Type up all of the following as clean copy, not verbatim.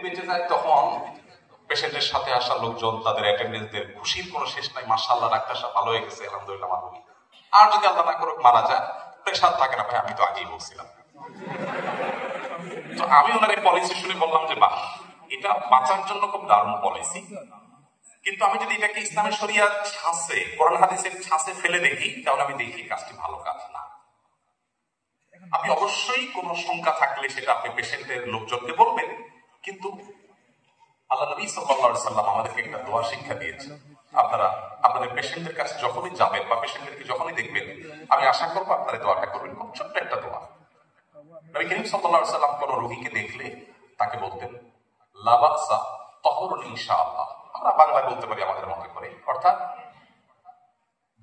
বেঁচে যায় তখন পেশেন্টের সাথে আসা লোকজন তাদের অ্যাটেন্ডেন্সদের খুশির কোনো শেষ নাই, মাশাআল্লাহ ডাক্তার সাহেব ভালো হয়ে গেছে, আলহামদুলিল্লাহ আমার রোগী। আর যদি আল্লাহ না করুক মারা যায়, প্রেশার থাকে না ভাই, আমি তো আগেই বলছিলাম। তো আমি ওনার এই পলিসি শুনে বললাম যে বাহ, এটা বাঁচার জন্য খুব দারুণ পলিসি, কিন্তু আমি যদি এটাকে ইসলামের শরিয়ার ছাঁচে, কোরআন হাদিসের ছাঁচে ফেলে দেখি, তাহলে আমি দেখি কাজটি ভালো কাজ না। আপনি অবশ্যই কোনো শঙ্কা থাকলে সেটা আপনি পেশেন্টের লোকজনকে বলবেন, কিন্তু আল্লাহ নবী সাল্লাল্লাহু আলাইহি সাল্লাম আমাদেরকে একটা দোয়া শিক্ষা দিয়েছেন। আপনারা আপনাদের পেশেন্টের কাছে যখনই যাবেন বা পেশেন্টদেরকে যখনই দেখবেন, আমি আশা করবো আপনারা দোয়াটা করবেন। খুব ছোট্ট একটা দোয়া। নবী করিম সাল্লাল্লাহু আলাইহি সাল্লাম কোন রোগীকে দেখলে তাকে বলতেন লা বাসা তাহুরুন ইনশাআল্লাহ। আমরা বাংলায় বলতে পারি আমাদের মতো করে, অর্থাৎ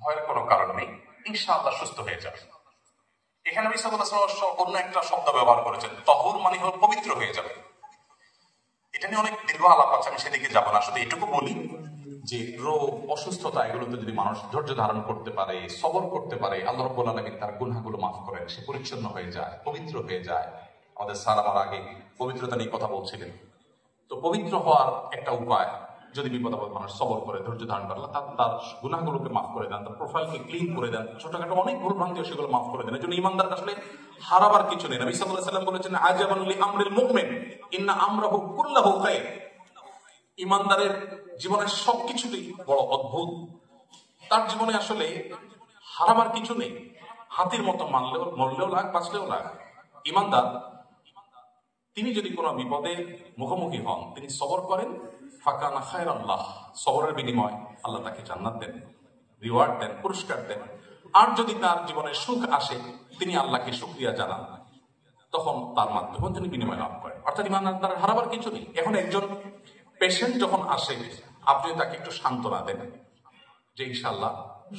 ভয়ের কোনো কারণ নেই, ইনশাআল্লাহ সুস্থ হয়ে যাবে। এখানে নবী সাল্লাল্লাহু আলাইহি ওয়াসাল্লাম অন্য একটা শব্দ ব্যবহার করেছেন, তাহুর মানে হল পবিত্র হয়ে যাবে। এটা নিয়ে অনেক দীর্ঘ আলাপ আছে, আমি সেদিকে যাবো না। শুধু এটুকু বলি যে রোগ অসুস্থতা এগুলোতে যদি মানুষ ধৈর্য ধারণ করতে পারে, সবর করতে পারে, আল্লাহ রাব্বুল আলামিন তার গুনাহগুলো মাফ করেন, সে পরিচ্ছন্ন হয়ে যায়, পবিত্র হয়ে যায়। আমাদের স্যার আমার আগে পবিত্রতা নিয়ে কথা বলছিলেন। তো পবিত্র হওয়ার একটা উপায়, যদি বিপদ আপদ মানুষ সবর করে, ধৈর্য ধারণ করে, তার গুনাহগুলোকে মাফ করে দেন, তার প্রোফাইলকে ক্লিন করে দেন, ছোটখাটো অনেক ভুল ভ্রান্তি সেগুলো মাফ করে দেন। এই জন্য ইমানদার আসলে হারাবার কিছু নেই। নবী সাল্লাল্লাহু আলাইহি ওয়াসাল্লাম বলেছেন আজাবান লি আমরিল মুমিন ইন্না আমরাহু কুল্লাহু খায়র। ইমানদারের জীবনের সবকিছুই বড় অদ্ভুত। তার জীবনে আসলে হারাবার কিছু নেই। হাতির মতো মানলেও, মরলেও লাগ, বাঁচলেও লাগ। ইমানদার তিনি যদি কোনো বিপদে মুখোমুখি হন, তিনি সবর করেন, ফাকানা খায়রাল্লাহ, সবরের বিনিময় আল্লাহ তাকে জান্নাত দেন, রিওয়ার্ড দেন, পুরস্কার দেন। আর যদি তার জীবনে সুখ আসে, তিনি আল্লাহকে শুকরিয়া জানান, তখন তার মাধ্যমে তিনি বিনিময় লাভ করেন। অর্থাৎ ইমানদার হারাবার কিছু নেই। এখন একজন পেশেন্ট যখন আসে, আপনি তাকে একটু সান্ত্বনা দেন যে ইনশাআল্লাহ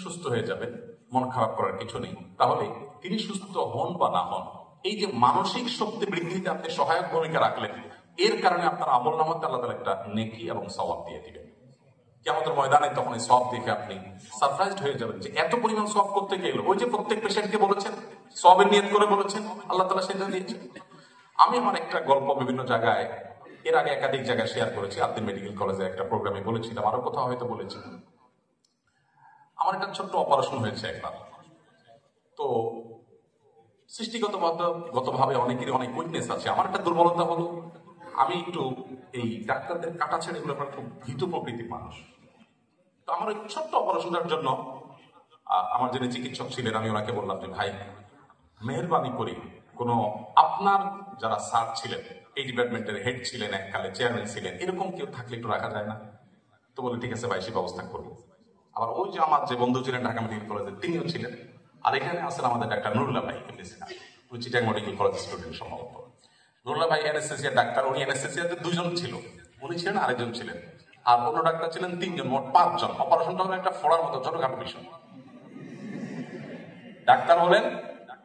সুস্থ হয়ে যাবে, মন খারাপ করার কিছু নেই, তাহলে তিনি সুস্থ হন বা না হন, এই যে মানসিক শক্তি বৃদ্ধিতে আপনি সহায়ক ভূমিকা রাখলেন, এর কারণে আপনার আমল নামাতে আল্লাহ তাআলা একটা নেকি এবং সওয়াব দিয়ে দিবেন। কিয়ামতের ময়দানে তখন এই সওয়াব দেখে আপনি সারপ্রাইজড হয়ে যাবেন যে এত পরিমাণ সওয়াব করতে গেল। ওই যে প্রত্যেক পেশেন্টকে বলেছেন, সওয়াবের নিয়ত করে বলেছেন, আল্লাহ তাআলা সেটা দিয়েছেন। আমি আমার একটা গল্প বিভিন্ন জায়গায়, এর আগে একাধিক জায়গায় শেয়ার করেছি। আদ্দিন মেডিকেল কলেজে একটা প্রোগ্রামে বলেছিলাম, আরো কোথাও হয়তো বলেছিলাম। আমার একটা ছোট্ট অপারেশন হয়েছে একবার। তো সৃষ্টিগতভাবে অনেকেরই অনেক উইকনেস আছে। আমার একটা দুর্বলতা হলো, আমি একটু এই ডাক্তারদের কাটা ছেড়ে এগুলো খুব ভীতু প্রকৃতির মানুষ। তো আমার ওই ছোট্ট অপারেশনটার জন্য আমার যিনি চিকিৎসক ছিলেন, আমি ওনাকে বললাম যে ভাই মেহেরবানি করি, কোনো আপনার যারা স্যার ছিলেন, এই ডিপার্টমেন্টের হেড ছিলেন, এককালে চেয়ারম্যান ছিলেন, এরকম কেউ থাকলে একটু রাখা যায় না? তো বলে ঠিক আছে ভাই, সে ব্যবস্থা করবো। আবার ওই যে আমার যে বন্ধু ছিলেন ঢাকা মেডিকেল কলেজে, তিনিও ছিলেন। আর এখানে আছেন আমাদের ডাক্তার নুরুল্লাহ ভাই, চিটাং মেডিকেল কলেজ স্টুডেন্ট সম্ভবত। নুরুল্লাহ ভাই অ্যানেস্থেসিয়া ডাক্তার, উনি অ্যানেস্থেসিয়াতে 2 জন ছিল, উনি ছিলেন, আরেকজন ছিলেন, আর অন্য ডাক্তার ছিলেন 3 জন, মোট 5 জন। অপারেশনটা হলো একটা ফোড়ার মতো ছোটখাটো বিষয়। ডাক্তার হলেন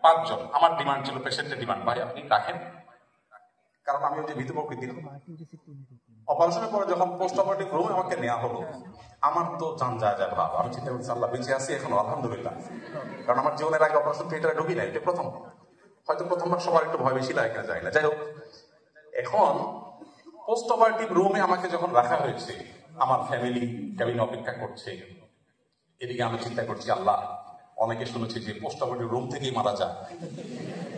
5 জন। আমার ডিমান্ড ছিল, পেশেন্টের ডিমান্ড, ভাই আপনি রাখেন, কারণ আমি ওই যে ভীতু প্রকৃতির। অপারেশনের পরে যখন পোস্ট অপারেটিভ রুমে আমাকে নেওয়া হলো, আমার তো জান যায় ভাব। আমি চিন্তা করছি আল্লাহ বেঁচে আছি এখনো, আলহামদুলিল্লাহ। কারণ আমার জীবনের আগে অপারেশন থিয়েটারে ঢুকি না, এটা প্রথম। হয়তো প্রথমবার সবার একটু ভয় বেশি লাগে, যায় না। যাই হোক, এখন পোস্ট অপারেটিভ রুমে আমাকে যখন রাখা হয়েছে, আমার ফ্যামিলি ক্যাবিনে অপেক্ষা করছে, এদিকে আমি চিন্তা করছি আল্লাহ, অনেকে শুনেছি যে পোস্ট অপারেটিভ রুম থেকেই মারা যায়,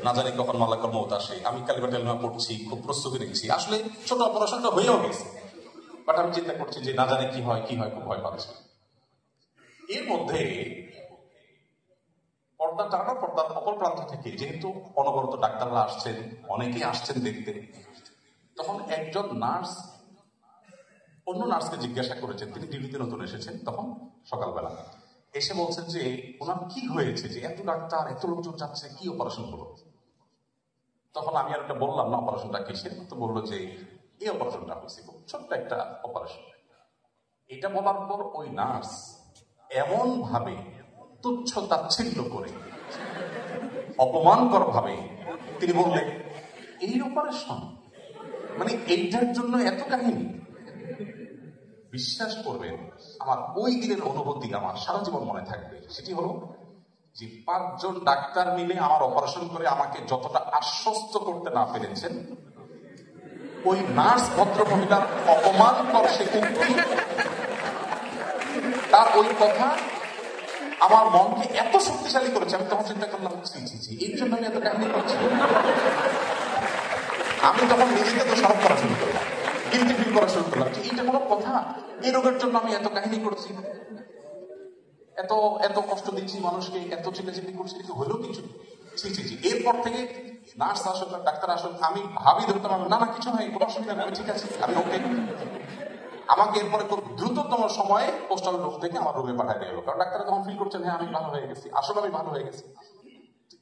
না জানি কখন মালাকুল মউত আসে। আমি কালিমাতুল কালিমা পড়ছি, খুব প্রস্তুতি নিচ্ছি। আসলে ছোট অপারেশনটা হয়েও গেছে, বাট আমি চিন্তা করছি যে না জানি কি হয়, খুব ভয় পাচ্ছি। এর মধ্যে পর্দার অপর প্রান্ত থেকে যেহেতু অনবরত ডাক্তাররা আসছেন, অনেকেই আসছেন দেখতে, তখন একজন নার্স অন্য নার্সকে জিজ্ঞাসা করেছেন, তিনি ডিউটিতে নতুন এসেছেন তখন সকালবেলা, এসে বলছেন যে ওনার কি হয়েছে, যে এত ডাক্তার, এত লোকজন যাচ্ছে, কি অপারেশন হলো? তখন আমি আর একটা বললাম না অপারেশনটা কিসের, তো বললো যে এই অপারেশনটা হয়েছে, খুব ছোট্ট একটা অপারেশন। এটা বলার পর ওই নার্স এমন ভাবে তুচ্ছ তাচ্ছিল্য করে, অপমানকর ভাবে তিনি বললেন এই অপারেশন, মানে এইটার জন্য এত কাহিনী। বিশ্বাস করবেন, আমার ওই দিনের অনুভূতি আমার সারা জীবন মনে থাকবে। সেটি হলো যে 5 জন ডাক্তার মিলে আমার অপারেশন করে আমাকে যতটা আশ্বস্ত করতে না পেরেছেন, ওই নার্স ভদ্রমহিলার অপমানকর সে কুক্তি, তার ওই কথা আমার মনকে এত শক্তিশালী করেছে। আমি তখন চিন্তা করলাম, এই জন্য আমি এত কাহিনী করছি। আমি তখন নিজেকে তো সরব করা শুরু করলাম, গিলটি ফিল করা শুরু করলাম যে এইটা কোনো কথা, এই রোগের জন্য আমি এত কাহিনী করছি, এত এত কষ্ট দিচ্ছি মানুষকে, এত চিল্লাচিল্লি করছি, কিন্তু হলেও কিছু। এরপর থেকে নার্স আসল, ডাক্তার আসল, আমি ভাবি ধরতাম, না না কিছু হয়, কোনো অসুবিধা নেই, ঠিক আছে, আমি ওকে। আমাকে এরপরে খুব দ্রুততম সময়ে পোস্টাল রোগ থেকে আমার রোগে পাঠায় দিয়ে গেল, কারণ ডাক্তার তখন ফিল করছেন হ্যাঁ আমি ভালো হয়ে গেছি, আসলে আমি ভালো হয়ে গেছি।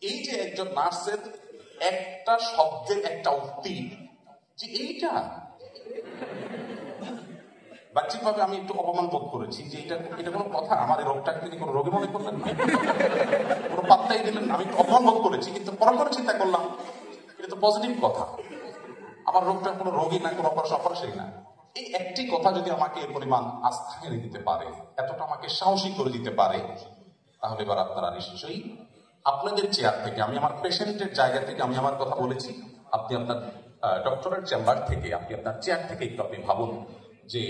এই যে একজন নার্সের একটা শব্দের একটা উক্তি, যে এইটা বাহ্যিকভাবে আমি একটু অপমান বোধ করেছি যে এটা কোনো কথা, আমার এই রোগটাকে তিনি কোনো রোগী মনে করলেন না, কোনো পাত্তাই দিলেন না, আমি একটু অপমান বোধ করেছি। কিন্তু পরে চিন্তা করলাম এটা তো পজিটিভ কথা, আমার রোগটা কোনো রোগী না, কোনো অপারেশন না। এই একটি কথা যদি আমাকে এর পরিমাণ আস্থা এনে দিতে পারে, এতটা আমাকে সাহসী করে দিতে পারে, তাহলে এবার আপনারা নিশ্চয়ই আপনাদের চেয়ার থেকে, আমি আমার পেশেন্টের জায়গা থেকে আমি আমার কথা বলেছি, আপনি আপনার ডক্টরের চেম্বার থেকে, আপনি আপনার চেয়ার থেকে একটু আপনি ভাবুন যে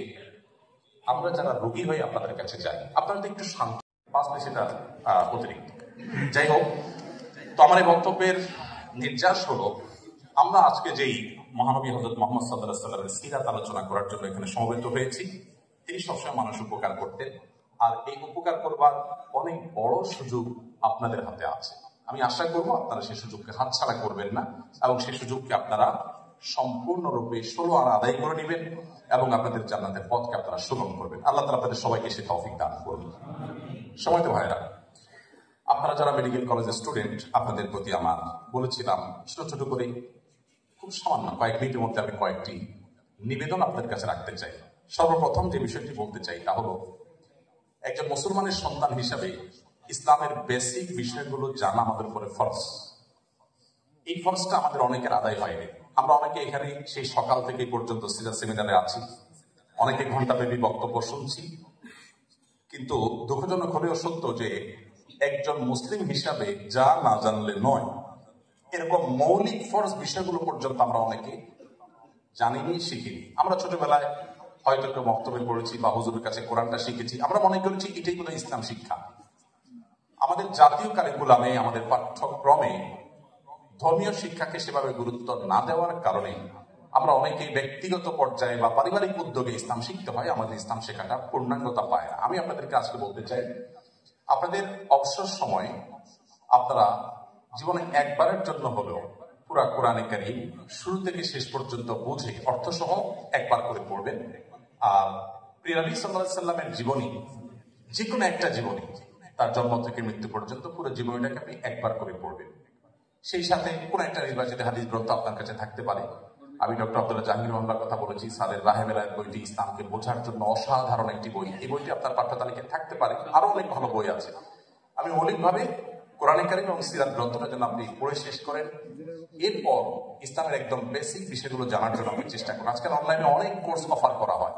আমরা যারা রোগী হয়ে আপনাদের কাছে যাই, আপনারা তো একটু শান্ত, 5 মিনিট সেটা অতিরিক্ত। যাই হোক, তো আমার এই বক্তব্যের নির্যাস হলো, আমরা আজকে যেই মহানবী হযরত মুহাম্মদ সাল্লাল্লাহু আলাইহি ওয়াসাল্লামের সিরাত আলোচনা করার জন্য এখানে সমবেত হয়েছি। তিনি সবসময় মানুষ উপকার করতেন, আর এই উপকার করবার অনেক বড় সুযোগ আপনাদের হাতে আছে। আমি আশা করব আপনারা সেই সুযোগকে হাতছাড়া করবেন না, এবং সেই সুযোগকে আপনারা সম্পূর্ণরূপে 16 আনা আদায় করে নেবেন, এবং আপনাদের জান্নাতের পথকে আপনারা সুগম করবেন। আল্লাহ তাআলা আপনাদের সবাইকে সে তৌফিক দান করুন। সময়তো ভাইরা, আপনারা যারা মেডিকেল কলেজের স্টুডেন্ট, আপনাদের প্রতি আমার বলেছিলাম ছোট ছোট করে, খুব সামান্য কয়েক মিনিটের মধ্যে আমি কয়েকটি নিবেদন আপনাদের কাছে রাখতে চাই। সর্বপ্রথম যে বিষয়টি বলতে চাই তা হলো, একজন মুসলমানের সন্তান হিসাবে ইসলামের বেসিক বিষয়গুলো জানা আমাদের উপরে ফরজ। এই ফরজটা আমাদের অনেকের আদায় হয়নি। আমরা অনেকে এখানে সেই সকাল থেকে পর্যন্ত সিজার সেমিনারে আছি, অনেকে ঘন্টাব্যাপী বক্তব্য শুনছি, কিন্তু দুঃখজনক হলেও সত্য যে একজন মুসলিম হিসাবে যা না জানলে নয়, এরকম মৌলিক ফরজ বিষয়গুলো পর্যন্ত আমরা অনেকে জানিনি, শিখিনি। আমরা ছোটবেলায় হয়তো একটু বক্তব্য পড়েছি বা হুজুরের কাছে কোরআনটা শিখেছি, আমরা মনে করেছি এটাই কোনো ইসলাম শিক্ষা। আমাদের জাতীয় কারিকুলামে, আমাদের পাঠ্যক্রমে ধর্মীয় শিক্ষাকে সেভাবে গুরুত্ব না দেওয়ার কারণে আমরা অনেকেই ব্যক্তিগত পর্যায়ে বা পারিবারিক উদ্যোগে ইসলাম শিখতে হয়, আমাদের ইসলাম শেখাটা পূর্ণাঙ্গতা পায় না। আমি আপনাদেরকে আজকে বলতে চাই, আপনাদের অবসর সময়ে আপনারা জীবনে একবারের জন্য হলেও পুরা কোরআনে কারীম শুরু থেকে শেষ পর্যন্ত বুঝে অর্থসহ একবার করে পড়বেন। আর প্রিয় নবী সাল্লাল্লাহু আলাইহি সাল্লামের জীবনী, যে কোনো একটা জীবনী, তার জন্ম থেকে মৃত্যু পর্যন্ত পুরো জীবনীটাকে আপনি একবার করে পড়বেন। সেই সাথে কোন একটা নির্বাচিত হাদিস গ্রন্থ আপনার কাছে থাকতে পারে। আমি ডক্টর আব্দুল্লাহ জাহাঙ্গীর রহমানের কথা বলেছি, সালের রাহেবেলার বইটি ইসলামকে বোঝার জন্য অসাধারণ একটি বই। এই বইটি আপনার পাঠ্য তালিকায় থাকতে পারে, আরো অনেক ভালো বই আছে। আমি মৌলিকভাবে কোরআনে কারীম এবং সিরাত গ্রন্থটা যেন আপনি পড়ে শেষ করেন, এরপর ইসলামের একদম বেসিক বিষয়গুলো জানার জন্য আপনি চেষ্টা করুন। আজকাল অনলাইনে অনেক কোর্স অফার করা হয়।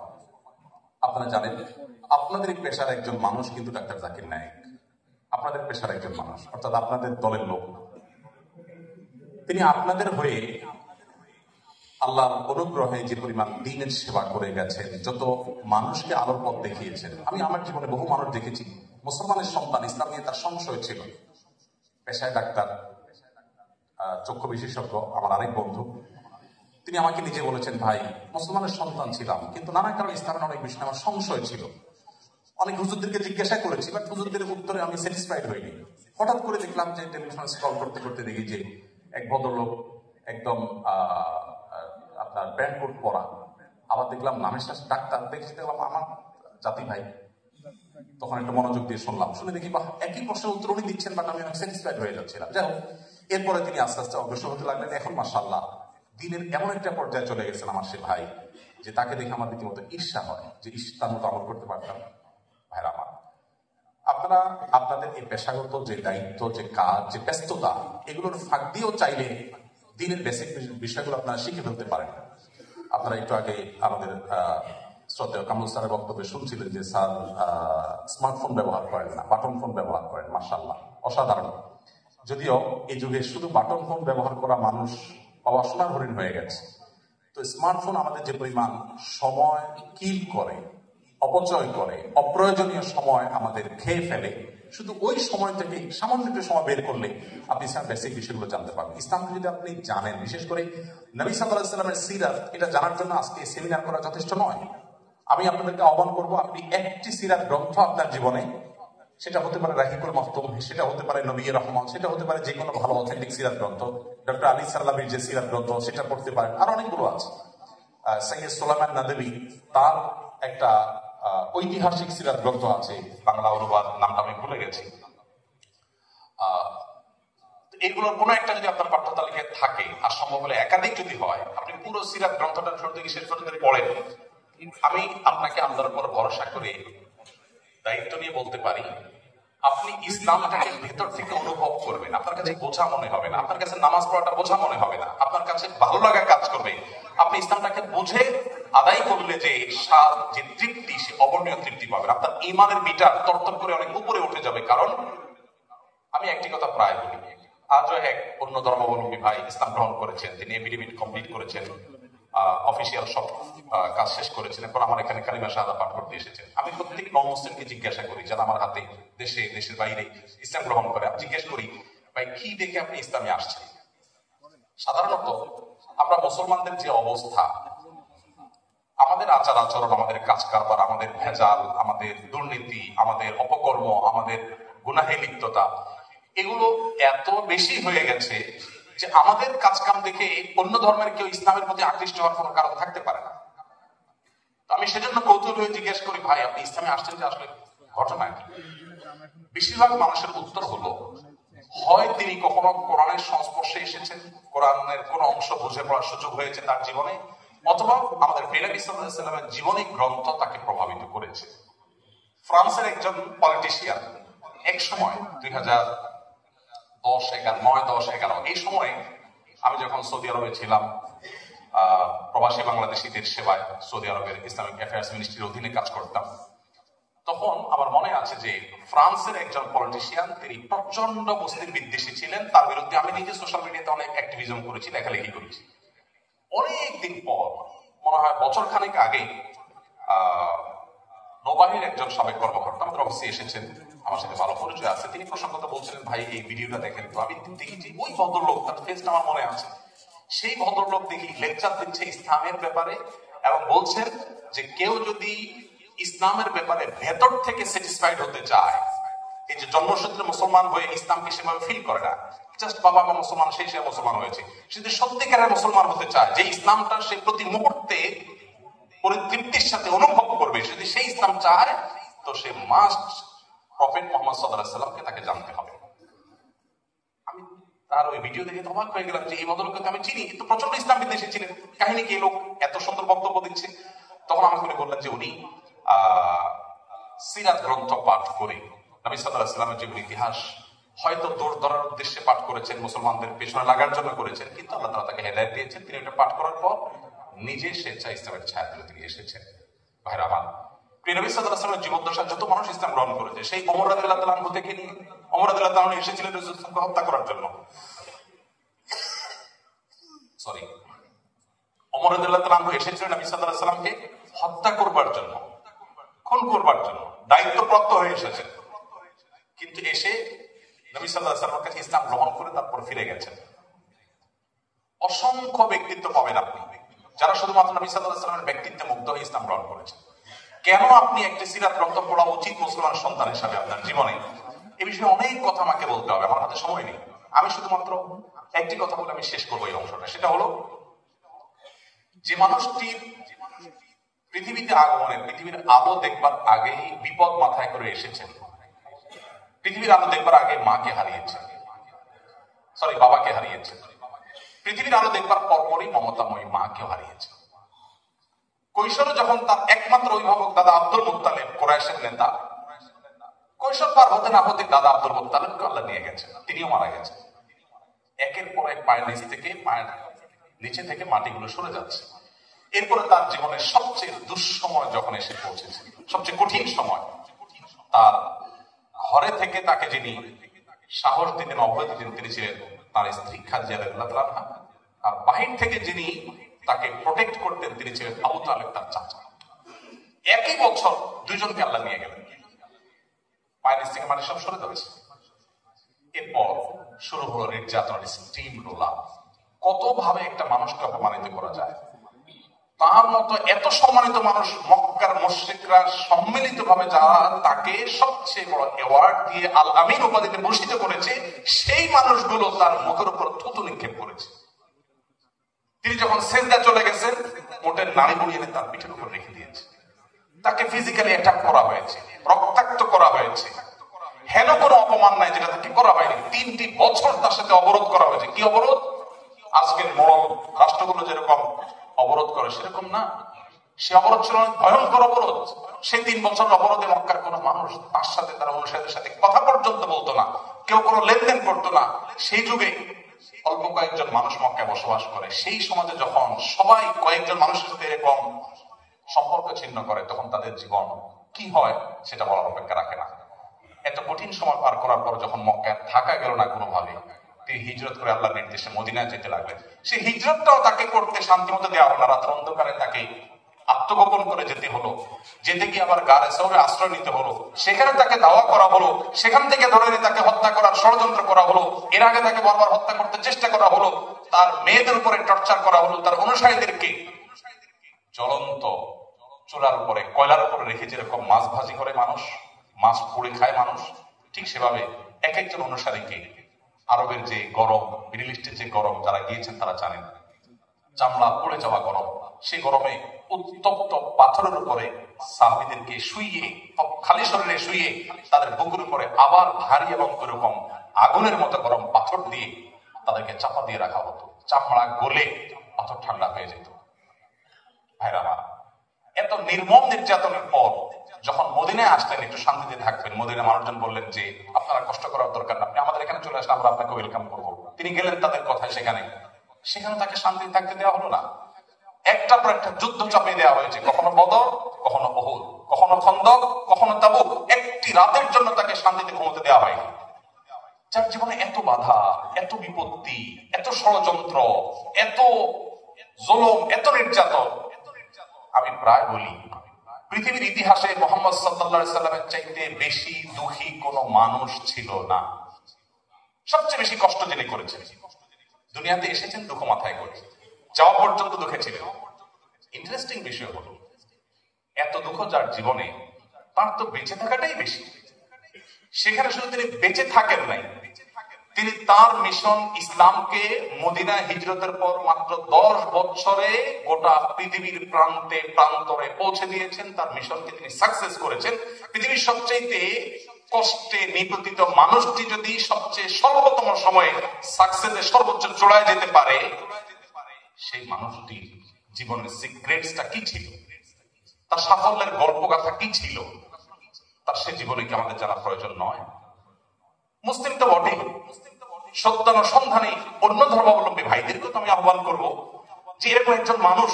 আপনারা জানেন, আপনাদের পেশার একজন মানুষ কিন্তু ডাক্তার জাকির নায়েক, আপনাদের পেশার একজন মানুষ, অর্থাৎ আপনাদের দলের লোক। তিনি আপনাদের হয়ে আল্লাহর অনুগ্রহে যে পরিমাণ দ্বীনের সেবা করে গেছেন, যত মানুষকে আলোর পথ দেখিয়েছেন। আমি আমার জীবনে বহু মানুষ দেখেছি, মুসলমানের সন্তান, ইসলাম নিয়ে তার সংশয় ছিল, পেশায় ডাক্তার, চক্ষু বিশেষজ্ঞ, আমার আরেক বন্ধু, তিনি আমাকে নিজে বলেছেন, ভাই মুসলমানের সন্তান ছিলাম, কিন্তু নানা কারণে ইসলামের অনেক বিষয়ে আমার সংশয় ছিল। অনেক হুজুরদেরকে জিজ্ঞাসা করেছি, বাট হুজুরদের উত্তরে আমি স্যাটিসফাইড হইনি। হঠাৎ করে দেখলাম যে টেলিভিশন স্ক্রল করতে করতে দেখি যে এক ভদ্রলোক একদম আপনার প্যান্ট কোট পরা, আবার দেখলাম নামের সাথে ডাক্তার, দেখছি দেখলাম আমার জাতি ভাই। তখন একটু মনোযোগ দিয়ে শুনলাম, শুনে দেখি বাহ, একই প্রশ্নের উত্তর উনি দিচ্ছেন, বাট আমি অনেক স্যাটিসফাইড হয়ে যাচ্ছিলাম। যাই হোক, এরপরে তিনি আস্তে আস্তে অগ্রসর হতে লাগলেন। এখন মাশাআল্লাহ দিনের এমন একটা পর্যায়ে চলে গেছেন আমার সে ভাই, যে তাকে দেখে আমার রীতিমতো ঈর্ষা হয়, যে তার মতো আমল করতে পারতাম। ভাইরা আমার, আপনারা আপনাদের এই পেশাগত যে দায়িত্ব, যে কাজ, যে ব্যস্ততা, এগুলোর ফাঁক দিয়েও চাইলে দিনের বেসিক বিষয়গুলো আপনারা শিখে ফেলতে পারেন। আপনারা একটু আগে আমাদের শ্রদ্ধেয় কামরুল স্যারের বক্তব্যে শুনছিলেন যে স্যার স্মার্টফোন ব্যবহার করেন না, বাটন ফোন ব্যবহার করেন। মাশাআল্লাহ, অসাধারণ। যদিও এই যুগে শুধু বাটন ফোন ব্যবহার করা মানুষ অবাসনার হরিণ হয়ে গেছে, তো তো স্মার্টফোন আমাদের যে পরিমাণ সময় কিল করে, অপচয় করে, অপ্রয়োজনীয় সময় আমাদের খেয়ে ফেলে, শুধু ওই সময় থেকে সামান্য একটু সময় বের করলে আপনি ইসলাম বেসিক বিষয়গুলো জানতে পারবেন। ইসলামকে যদি আপনি জানেন, বিশেষ করে নবী সাল্লাল্লাহু আলাইহি ওয়াসাল্লামের সিরাত, এটা জানার জন্য আজকে সেমিনার করা যথেষ্ট নয়। আমি আপনাদেরকে আহ্বান করবো, আপনি একটি সিরাত গ্রন্থ আপনার জীবনে, সেটা হতে পারে রাহিকুল মাহতুম, সেটা হতে পারে নবী রহমান, সেটা হতে পারে যে কোনো ভালো অথেন্টিক সিরাত গ্রন্থ, ডক্টর আলী সাল্লামের যে সিরাত গ্রন্থ, সেটা পড়তে পারেন। আর অনেকগুলো আছে। সৈয়দ সুলাইমান নাদভী, তার একটা ঐতিহাসিক সিরাত গ্রন্থ আছে, বাংলা অনুবাদ নামটা আমি ভুলে গেছি। এইগুলোর কোনো একটা যদি আপনার পাঠ্য তালিকায় থাকে, আর সম্ভব হলে একাধিক যদি হয়, আপনি পুরো সিরাত গ্রন্থটা শুরু থেকে শেষ পর্যন্ত পড়েন। আমি আপনাকে আল্লাহর উপর ভরসা করে দায়িত্ব নিয়ে বলতে পারি, আপনি ইসলামটাকে ভেতর থেকে অনুভব করবেন। আপনার কাছে বোঝা মনে হবে না, আপনার কাছে নামাজ পড়াটা বোঝা মনে হবে না, আপনার কাছে ভালো লাগা কাজ করবে। আপনি ইসলামটাকে বুঝে আদায় করলে যে স্বাদ, যে তৃপ্তি, সে অবর্ণীয় তৃপ্তি পাবেন। আপনার ইমানের মিটার তরতর করে অনেক উপরে উঠে যাবে। কারণ আমি একটি কথা প্রায় বলি, আজও এক অন্য ধর্মাবলম্বী ভাই ইসলাম গ্রহণ করেছেন, তিনি এফিডেভিট কমপ্লিট করেছেন, অফিসিয়াল সব কাজ শেষ করেছেন, এখন আমার এখানে কালিমা শাহাদা পাঠ করতে এসেছেন। আমি প্রত্যেক নন-মুসলিমকে জিজ্ঞাসা করি, যারা আমার হাতে দেশে, দেশের বাইরে ইসলাম গ্রহণ করে, আমি জিজ্ঞেস করি, ভাই কি দেখে আপনি ইসলামে আসছেন? সাধারণত আমরা মুসলমানদের যে অবস্থা, আমাদের আচার আচরণ, আমাদের কাজ কারবার, আমাদের ভেজাল, আমাদের দুর্নীতি, আমাদের অপকর্ম, আমাদের গুনাহে লিপ্ততা, এগুলো এত বেশি হয়ে গেছে যে আমাদের কাজকাম দেখে অন্য ধর্মের কেউ ইসলামের প্রতি আকৃষ্ট হওয়ার কোনো কারণ থাকতে পারে না। তো আমি সেজন্য কৌতূহল হয়ে জিজ্ঞেস করি, ভাই আপনি ইসলামে আসছেন যে আসলে ঘটনা কি? বেশিরভাগ মানুষের উত্তর হলো, হয় তিনি কখনো কোরআনের সংস্পর্শে এসেছেন, কোরআনের কোন অংশ বুঝে পড়ার সুযোগ হয়েছে তার জীবনে, অথবা আমাদের প্রিয় নবী সাল্লাল্লাহু আলাইহি ওয়াসাল্লামের জীবনী গ্রন্থ তাকে প্রভাবিত করেছে। ফ্রান্সের একজন পলিটিশিয়ান এক সময় 2010-11 এই সময়ে, আমি যখন সৌদি আরবে ছিলাম প্রবাসী বাংলাদেশীদের সেবায়, সৌদি আরবের ইসলামিক অ্যাফেয়ার্স মিনিস্ট্রির অধীনে কাজ করতাম, তখন আমার মনে আছে যে ফ্রান্সের একজন পলিটিশিয়ান, তিনি প্রচন্ড মুসলিম বিদ্বেষী ছিলেন। তার বিরুদ্ধে আমি নিজে সোশ্যাল মিডিয়াতে অনেক অ্যাক্টিভিজম করেছি, লেখালেখি করেছি। অনেকদিন পর, মনে হয় বছর খানেক আগে, নৌবাহিনীর একজন সাবেক কর্মকর্তা আমাদের অফিসে এসেছেন, আমার সাথে ভালো পরিচয় আছে। তিনি প্রসঙ্গত বলছিলেন, ভাই এই ভিডিওটা দেখেন। তো আমি দেখি যে ওই ভদ্রলোক, তার ফেসটা আমার মনে আছে, সেই ভদ্রলোক দেখি লেকচার দিচ্ছে ইসলামের ব্যাপারে, এবং বলছেন যে কেউ যদি ইসলামের ব্যাপারে ভেতর থেকে স্যাটিসফাইড হতে চায়, এই যে জন্মসূত্রে মুসলমান হয়ে ইসলামকে সেভাবে ফিল করে না, জাস্ট বাবা মা মুসলমান, সেই সে মুসলমান হয়েছে, সে যদি সত্যিকারের মুসলমান হতে চায়, যে ইসলামটা সে প্রতি মুহূর্তে পরিতৃপ্তির সাথে অনুভব করবে, যদি সেই ইসলাম চায়, তো সে মাস্ট প্রফেট মুহাম্মদ সাল্লাল্লাহু আলাইহি ওয়াসাল্লামকে তাকে জানতে হবে। আমি তার ওই ভিডিও দেখে অবাক হয়ে গেলাম যে এই ভদ্রলোককে আমি চিনি, কিন্তু প্রচন্ড ইসলাম বিদ্বেষী ছিলেন। কাহিনী কি, লোক এত সুন্দর বক্তব্য দিচ্ছে। তখন আমাকে উনি বললেন যে উনি সিরাত গ্রন্থ পাঠ করে নবী সাল্লাল্লাহু আলাইহি ওয়াসাল্লামের যেগুলো ইতিহাস হয়তো দৌড় ধরার উদ্দেশ্যে পাঠ করেছেন, মুসলমানদের পেছনে লাগার জন্য করেছেন, কিন্তু আল্লাহ তাআলা তাকে হেদায়েত দিয়েছেন। তিনি এটা পাঠ করার পর নিজে স্বেচ্ছায় ইসলামের ছায়া তুলে তিনি এসেছেন। ভাইরা আমার, প্রিয় নবী সাল্লাল্লাহু আলাইহি ওয়াসাল্লামের জীবদ্দশায় যত মানুষ ইসলাম গ্রহণ করেছে, সেই ওমর রাদিয়াল্লাহু তাআলা আনহু থেকে নিয়ে, ওমর রাদিয়াল্লাহু তাআলা এসেছিলেন রাসূলকে হত্যা করার জন্য, ওমর রাদিয়াল্লাহু তাআলা আনহু এসেছিলেন নবী সাল্লাল্লাহু আলাইহি ওয়াসাল্লামকে হত্যা করবার জন্য, খুন করবার জন্য, দায়িত্বপ্রাপ্ত হয়ে এসেছেন। কিন্তু এসে নবী সাল্লাল্লাহু আলাইহি ওয়াসাল্লামের কাছে ইসলাম গ্রহণ করে তারপর ফিরে গেছেন। অসংখ্য ব্যক্তিত্ব পাবেন আপনি, যারা শুধুমাত্র নবী সাল্লাল্লাহু আলাইহি ওয়াসাল্লামের ব্যক্তিত্বে মুগ্ধ হয়ে ইসলাম গ্রহণ করেছেন। কেন আপনি একটি সিরাত গ্রন্থ পড়া উচিত মুসলমান সন্তান হিসাবে আপনার জীবনে, এ বিষয়ে অনেক কথা আমাকে বলতে হবে, আমার হাতে সময় নেই। আমি শুধুমাত্র একটি কথা বলে আমি শেষ করবো এই অংশটা। সেটা হলো, যে মানুষটির পৃথিবীতে আগমনে, পৃথিবীর আলো দেখবার আগেই বিপদ মাথায় করে এসেছেন, পৃথিবীর আলো দেখবার আগে মাকে হারিয়েছেন, বাবাকে হারিয়েছেন, পৃথিবীর আলো দেখবার পরপরই মমতাময়ী মাকেও হারিয়েছেন। কৈশোরে যখন তার একমাত্র অভিভাবক দাদা আব্দুল মুত্তালিব, কুরাইশের নেতা, কৈশোর পার হতে না হতে দাদা আব্দুল মুত্তালিবকে আল্লাহ নিয়ে গেছেন, তিনিও মারা গেছেন। একের পর এক পায়ের নিচে থেকে মাটিগুলো সরে যাচ্ছে। এরপরে তার জীবনের সবচেয়ে দুঃসময় যখন এসে পৌঁছেছে, সবচেয়ে কঠিন সময়, তার ঘরে থেকে তাকে যিনি সাহস দিতেন, অভয় দিতেন, তিনি ছিলেন তার স্ত্রী খাদিজা রাদিয়াল্লাহু তাআলা। আর বাহির থেকে যিনি তাকে প্রোটেক্ট করতেন তিনি ছিলেন আবু তালেব তার চাচা। একই বছর দুইজনকে আল্লাহ নিয়ে গেলেন, মায়ের থেকে মানে সব সরে ধরেছে। এরপর শুরু হলো নির্যাতনের স্টিম রোলা। কত ভাবে একটা মানুষকে অপমানিত করা যায়। তার মতো এত সম্মানিত মানুষ মক্কার মুশরিকরা সম্মিলিত ভাবে যারা তাকে সবচেয়ে বড় অ্যাওয়ার্ড দিয়ে আল আমিন উপাধিতে ভূষিত করেছে, সেই মানুষগুলো তার মুখের উপর থুতু নিক্ষেপ করেছে। তিনি যখন সেজদা চলে গেছেন, ওটের নাড়ি বুড়িয়ে তার পিঠের উপর রেখে দিয়েছে। তাকে ফিজিক্যালি অ্যাটাক করা হয়েছে, রক্তাক্ত করা হয়েছে। হেন কোনো অপমান নাই যেটা তাকে করা হয়নি। 3টি বছর তার সাথে অবরোধ করা হয়েছে। কি অবরোধ? আজকের মোড়ল রাষ্ট্রগুলো যেরকম অবরোধ করে সেরকম না, সে অবরোধ ছিল ভয়ঙ্কর অবরোধ। সেই 3 বছর অবরোধে মক্কার কোন মানুষ তার সাথে তার অনুসারীদের সাথে কথা পর্যন্ত বলতো না, কেউ কোনো লেনদেন করতো না। সেই যুগে অল্প কয়েকজন মানুষ মক্কায় বসবাস করে। সেই সমাজে যখন সবাই কয়েকজন মানুষের সাথে এরকম সম্পর্ক ছিন্ন করে, তখন তাদের জীবন কি হয় সেটা বলার অপেক্ষা রাখে না। এত কঠিন সময় পার করার পর যখন মক্কায় থাকা গেল না কোনোভাবে, তিনি হিজরত করে আল্লাহর নির্দেশে মদিনায় যেতে লাগলেন। সেই হিজরতটাও তাকে করতে শান্তি মতো দেওয়া হলো না। রাতের অন্ধকারে তাকে আত্মগোপন করে যেতে হলো। যেতে গিয়ে আবার গারে সৌরে আশ্রয় নিতে হলো। সেখানে তাকে দাওয়া করা হলো। সেখান থেকে ধরে নিয়ে তাকে হত্যা করার ষড়যন্ত্র করা হলো। এর আগে তাকে বারবার হত্যা করতে চেষ্টা করা হলো। তার মেয়েদের উপরে টর্চার করা হলো। তার অনুসারীদেরকে জ্বলন্ত চুলার উপরে, কয়লার উপরে রেখে যেরকম মাছ ভাজি করে মানুষ, মাছ পুড়ে খায় মানুষ, ঠিক সেভাবে এক একজন অনুসারীকে আরবের যে গরম, মিডল ইস্টের যে গরম, যারা গিয়েছেন তারা জানেন, চামড়া পড়ে যাওয়া গরম, সেই গরমে উত্তপ্ত পাথরের উপরে সাহাবীদেরকে শুইয়ে, খালি শরীরে শুইয়ে তাদের বুকের উপরে আবার ভারী এবং এরকম আগুনের মতো গরম পাথর দিয়ে তাদেরকে চাপা দিয়ে রাখা হতো। চামড়া গলে পাথর ঠান্ডা হয়ে যেত। ভাইরা আমার, এত নির্মম নির্যাতনের পর যখন মদিনায় আসলেন একটু শান্তিতে থাকবেন, মদিনার মানুষজন বললেন যে আপনারা কষ্ট করার দরকার না, আপনি আমাদের এখানে চলে আসলে আমরা আপনাকে ওয়েলকাম করবো। তিনি গেলেন তাদের কথায়, সেখানে তাকে শান্তিতে থাকতে দেওয়া হলো না। একটার পর একটা যুদ্ধ চাপিয়ে দেওয়া হয়েছে। কখনো বদর, কখনো উহুদ, কখনো খন্দক, কখনো তাবুক। একটি রাতের জন্য তাকে শান্তিতে ঘুমোতে দেওয়া হয়নি। যার জীবনে এত বাধা, এত বিপত্তি, এত ষড়যন্ত্র, এত জুলুম, এত নির্যাতন, আমি প্রায় বলি পৃথিবীর ইতিহাসে মুহাম্মদ সাল্লাল্লাহু আলাইহি সাল্লামের চাইতে বেশি দুঃখী কোন মানুষ ছিল না। সবচেয়ে বেশি কষ্ট যিনি করেছেন, দুনিয়াতে এসেছেন দুঃখ মাথায় করে, যাওয়া পর্যন্ত দুঃখে ছিলেন। ইন্টারেস্টিং বিষয় হলো, এত দুঃখ যার জীবনে, তার তো বেঁচে থাকাটাই বেশি। সেখানে শুধু তিনি বেঁচে থাকেন নাই, তিনি তার মিশন ইসলামকে মদিনা হিজরতের পর মাত্র 10 বছরে গোটা পৃথিবীর প্রান্তে প্রান্তরে পৌঁছে দিয়েছেন। তার মিশনকে তিনি সাকসেস করেছেন। পৃথিবীর সবচেয়ে কষ্টে নিপতিত মানুষটি যদি সবচেয়ে স্বল্পতম সময়ে সাকসেসের সর্বোচ্চ চূড়ায় যেতে পারে, সেই মানুষটি জীবনের সিক্রেটসটা কি ছিল, তার সাফল্যের গল্পগাথা কি ছিল, তার সে জীবনে কি আমাদের জানা প্রয়োজন নয়? মুসলিম তো বটে, সত্যানুসন্ধানী অন্য ধর্মাবলম্বী ভাইদেরকে তো আমি আহ্বান করব যে এরকম একজন মানুষ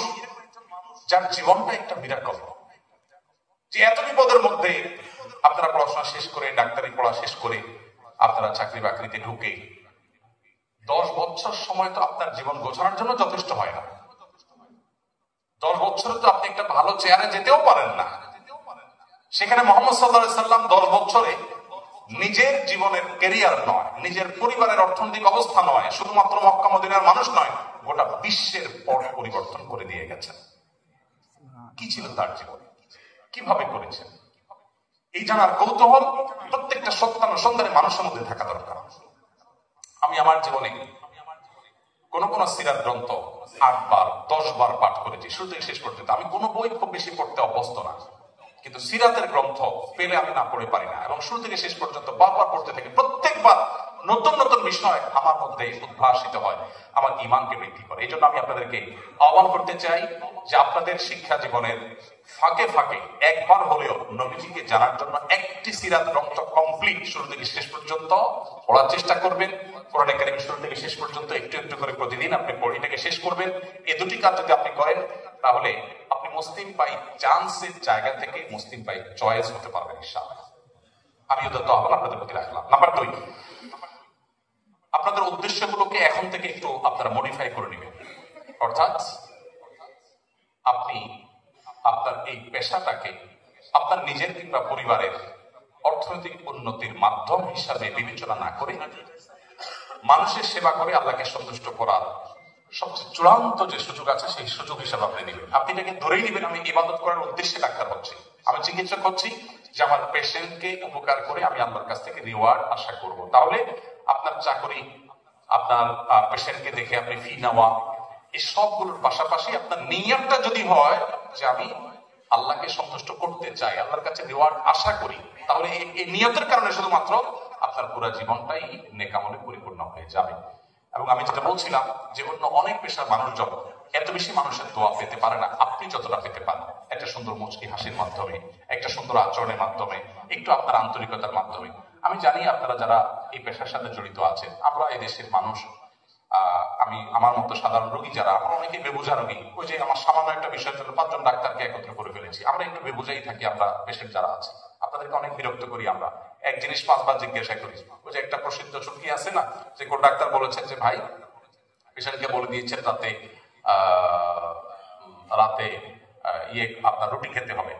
যার জীবনটা একটা মিরাকল, যে এত বিপদের মধ্যে আপনারা পড়াশোনা শেষ করে, ডাক্তারি পড়া শেষ করে আপনারা চাকরি বাকরিতে ঢুকে 10 বছর সময় তো আপনার জীবন গোছানোর জন্য যথেষ্ট হয় না। 10 বছরে তো আপনি একটা ভালো চেয়ারে যেতেও পারেন না। সেখানে মুহাম্মদ সাল্লাল্লাহু আলাইহি সাল্লাম 10 বছরে নিজের জীবনের ক্যারিয়ার নয়, নিজের পরিবারের অর্থনৈতিক অবস্থা নয়, শুধুমাত্র মক্কা মদিনার মানুষ নয়, গোটা বিশ্বের পট পরিবর্তন করে দিয়ে গেছেন। কি ছিল তার জীবন, কিভাবে করেছেন, এই জানার কৌতূহল প্রত্যেকটা সত্যানুসন্ধানী মানুষের মধ্যে থাকা দরকার। আমি আমার জীবনে কোন কোন সিরাত গ্রন্থ 8 বার 10 বার পাঠ করেছি, শুরু থেকে শেষ পর্যন্ত। আমি কোনো বই খুব বেশি পড়তে অভ্যস্ত না, কিন্তু সিরাতের গ্রন্থ পেলে আমি না পড়ে পারি না, এবং শুরু থেকে শেষ পর্যন্ত বারবার পড়তে থাকি। প্রত্যেকবার নতুন নতুন বিষয় আমার মধ্যে উদ্ভাসিত হয়, আমার ঈমানকে বৃদ্ধি করে। এই জন্য আমি আপনাদেরকে আহ্বান করতে চাই যে আপনাদের শিক্ষা জীবনের ফাঁকে ফাঁকে একবার হলেও নবীজিকে জানার জন্য একটি সিরাত গ্রন্থ কমপ্লিট শুরু থেকে শেষ পর্যন্ত পড়ার চেষ্টা করবেন। কোরআন কারীম শুরু থেকে শেষ পর্যন্ত একটু একটু করে প্রতিদিন আপনি পড়াটাকে শেষ করবেন। এই দুটি কাজ যদি আপনি করেন, তাহলে আপনি মুসলিম বাই চান্সের জায়গা থেকে মুসলিম বাই চয়েস হতে পারবেন ইনশাআল্লাহ। আমি তো আহ্বান আপনাদের প্রতি রাখলাম। নাম্বার 2, আপনাদের উদ্দেশ্যগুলোকে এখন থেকে একটু আপনারা মডিফাই করে নেবেন। অর্থাৎ আপনি আপনার এই পেশাটাকে আপনার নিজের কিংবা পরিবারের অর্থনৈতিক উন্নতির মাধ্যম হিসাবে বিবেচনা না করে মানুষের সেবা করে আল্লাহকে সন্তুষ্ট করার সবচেয়ে চূড়ান্ত যে সুযোগ আছে সেই সুযোগ হিসাবে আপনি নেবেন। আপনি এটাকে ধরেই নেবেন আমি ইবাদত করার উদ্দেশ্যে ডাক্তার হচ্ছি, আমি চিকিৎসা করছি যে আমার পেশেন্টকে উপকার করে আমি আল্লাহর কাছ থেকে রিওয়ার্ড আশা করব। তাহলে আপনার চাকরি, আপনার পেশেন্টকে দেখে আপনি ফি নেওয়া, এই সবগুলোর পাশাপাশি আপনার নিয়তটা যদি হয় যে আমি আল্লাহকে সন্তুষ্ট করতে চাই, আল্লাহর কাছে রিওয়ার্ড আশা করি, তাহলে এই নিয়তের কারণে শুধুমাত্র আপনার পুরো জীবনটাই নেকামলে পরিপূর্ণ হয়ে যাবে। এবং আমি যেটা বলছিলাম যে অন্য অনেক পেশার মানুষজন এত বেশি মানুষের দোয়া পেতে পারে না আপনি যতটা পেতে পারেন। একটা সুন্দর মুচকি হাসির মাধ্যমে, একটা সুন্দর আচরণের মাধ্যমে, একটু আপনার আন্তরিকতার মাধ্যমে। আমি জানি আপনারা যারা এই পেশার সাথে জড়িত আছেন, আমরা এই দেশের মানুষ, আমি আমার মতো সাধারণ রোগী যারা, আমরা অনেকে বেবুঝা রোগী। ওই যে আমার সামান্য একটা বিষয়ের জন্য 5 জন ডাক্তারকে একত্র করে ফেলেছি, আমরা একটু বেবুঝাই থাকি। আমরা পেশেন্ট যারা আছে আপনাদেরকে অনেক বিরক্ত করি। আমরা এক জিনিস 5 বার জিজ্ঞাসা করি। ওই যে একটা প্রসিদ্ধ চুক্তি আছে না, যে কোন ডাক্তার বলেছেন যে ভাই পেশেন্টকে বলে দিয়েছেন রাতে আপনার রুটি খেতে হবে।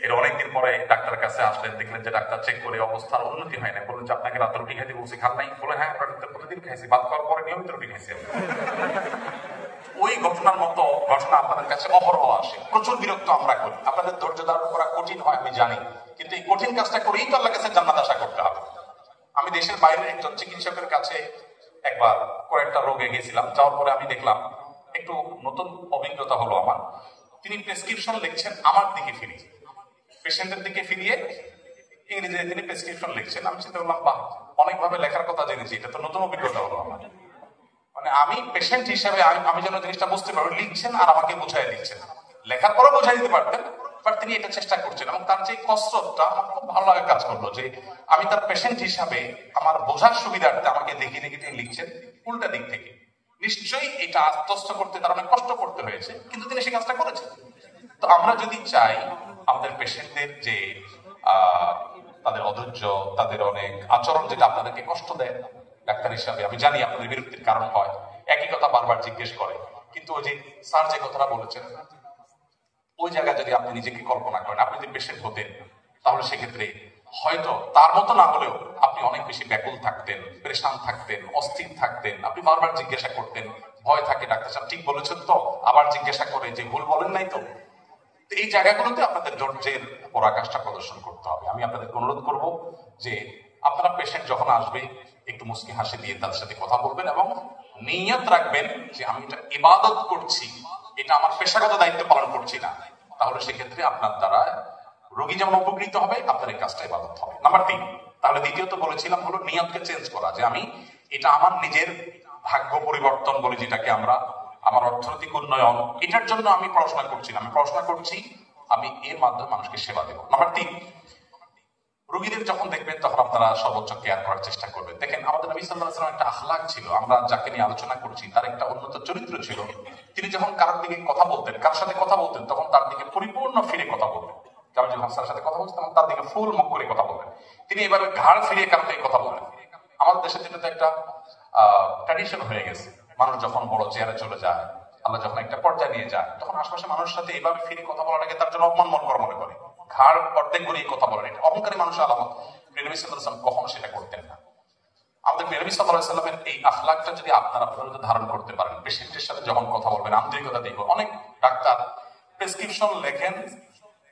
এর অনেকদিন পরে ডাক্তার কাছে আসলেন, দেখলেন যে ডাক্তার চেক করে অবস্থার উন্নতি হয় না, বললেন যে আপনাকে রাতে রুটি খাইতে বলছি, খান নাই? বলে হ্যাঁ প্রতিদিন খাইছি, ভাত খাওয়ার পরে নিয়মিত রুটি খাইছি। ওই ঘটনার মতো ঘটনা আপনাদের কাছে অহরহ আসে, প্রচুর বিরক্ত আমরা করি। আপনাদের ধৈর্য ধারণ করা কঠিন হয় আমি জানি, কিন্তু এই কঠিন কাজটা করেই তো আল্লাহর কাছে জান্নাত আশা করতে হবে। আমি দেশের বাইরে একজন চিকিৎসকের কাছে একবার কয়েকটা রোগে গেছিলাম, যাওয়ার পরে আমি দেখলাম একটু নতুন অভিজ্ঞতা হলো আমার। তিনি প্রেসক্রিপশন লিখছেন আমার দিকে ফিরিয়ে, পেশেন্টের দিকে ফিরিয়ে ইংরেজিতে তিনি প্রেসক্রিপশন লিখছেন। আমি চিন্তা করলাম বাহ, অনেকভাবে লেখার কথা জেনেছি, এটা তো নতুন অভিজ্ঞতা হলো আমার। মানে আমি পেশেন্ট হিসাবে আমি যেন জিনিসটা বুঝতে পারবো, লিখছেন আর আমাকে বুঝাই দিচ্ছেন। লেখার পরও বোঝাই দিতে পারতেন, বাট তিনি এটা চেষ্টা করছেন। এবং তার যে কষ্টটা আমার খুব ভালো লাগে কাজ করলো, যে আমি তার পেশেন্ট হিসাবে আমার বোঝার সুবিধার্থে আমাকে দেখে দেখে তিনি লিখছেন উল্টা দিক থেকে। নিশ্চয়ই এটা আত্মস্থ করতে তার অনেক কষ্ট করতে হয়েছে, কিন্তু তিনি সেই কাজটা করেছেন। তো আমরা যদি চাই আমাদের পেশেন্টদের যে তাদের অধৈর্য, তাদের অনেক আচরণ যেটা আপনাদেরকে কষ্ট দেয় ডাক্তার হিসাবে, আমি জানি আপনাদের বিরক্তির কারণ হয়, একই কথা বারবার জিজ্ঞেস করে, কিন্তু ওই যে স্যার যে কথাটা বলেছেন, ওই জায়গায় যদি আপনি নিজেকে কল্পনা করেন, আপনি যদি পেশেন্ট হতেন, তাহলে সেক্ষেত্রে হয়তো তার মতো না হলেও আপনি অনেক বেশি ব্যাকুল থাকতেন, পরেশান থাকতেন, অস্থির থাকতেন। আপনি বারবার জিজ্ঞাসা করতেন, ভয় থাকে ডাক্তার সাহেব ঠিক বলেছেন তো, আবার জিজ্ঞাসা করে যে ভুল বলেন নাই তো। এই জায়গাগুলোতে আপনাদের ধৈর্যের পরাকাষ্ঠা প্রদর্শন করতে হবে। আমি আপনাদেরকে অনুরোধ করব যে আপনারা পেশেন্ট যখন আসবে একটু মুস্কি হাসি দিয়ে তাদের সাথে কথা বলবেন এবং নিয়ত রাখবেন যে আমি এটা ইবাদত করছি, এটা আমার পেশাগত দায়িত্ব পালন করছি না। তাহলে সেক্ষেত্রে আপনার দ্বারা রোগী যেমন উপকৃত হবে, আপনার এই কাজটা ইবাদত হবে। নাম্বার 3, তাহলে দ্বিতীয়ত বলেছিলাম হলো নিয়তকে চেঞ্জ করা, যে আমি এটা আমার নিজের ভাগ্য পরিবর্তন বলে যেটাকে আমরা, আমার অর্থনৈতিক উন্নয়ন, এটার জন্য আমি পড়াশোনা করছি না, আমি পড়াশোনা করছি আমি এর মাধ্যমে মানুষকে সেবা দেব। নাম্বার 3, রোগীদের যখন দেখবেন তখন আপনারা সর্বোচ্চ কেয়ার করার চেষ্টা করবেন। দেখেন আমাদের নবী সাল্লাল্লাহু আলাইহি ওয়াসাল্লাম একটা আখলাক ছিল, আমরা যাকে নিয়ে আলোচনা করছি তার একটা উন্নত চরিত্র ছিল। তিনি যখন কারোর দিকে কথা বলতেন, কারোর সাথে কথা বলতেন, তখন তার দিকে পরিপূর্ণ ফিরে কথা বলতেন। কারণ যখন তার সাথে কথা বলতেন তখন তার দিকে ফুল মুখ করে কথা বলতেন। তিনি এভাবে ঘাড় ফিরিয়ে কারোর দিকে কথা বলতেন। আমাদের দেশে যেটা একটা ট্র্যাডিশন হয়ে গেছে, মানুষ যখন বড় চেয়ারে চলে যায়, আল্লাহ যখন একটা পর্যায়ে নিয়ে যায়, তখন আশপাশে মানুষের সাথে এইভাবে ফিরে কথা বলাটাকে তার জন্য অপমান মনে করে, ঘাড় অর্ধেক করে কথা বলেন, এটা অহংকারী মানুষের আলামত। নবী সাল্লাল্লাহু আলাইহি ওয়াসাল্লাম কখনো সেটা করতেন না। আমাদের নবী সাল্লাল্লাহু আলাইহি ওয়াসাল্লামের এই আখলাকটা যদি আপনারা ধারণ করতে পারেন, পেশেন্টের সাথে যখন কথা বলবেন আন্তরিকতা দিয়ে। অনেক ডাক্তার প্রেসক্রিপশন লেখেন,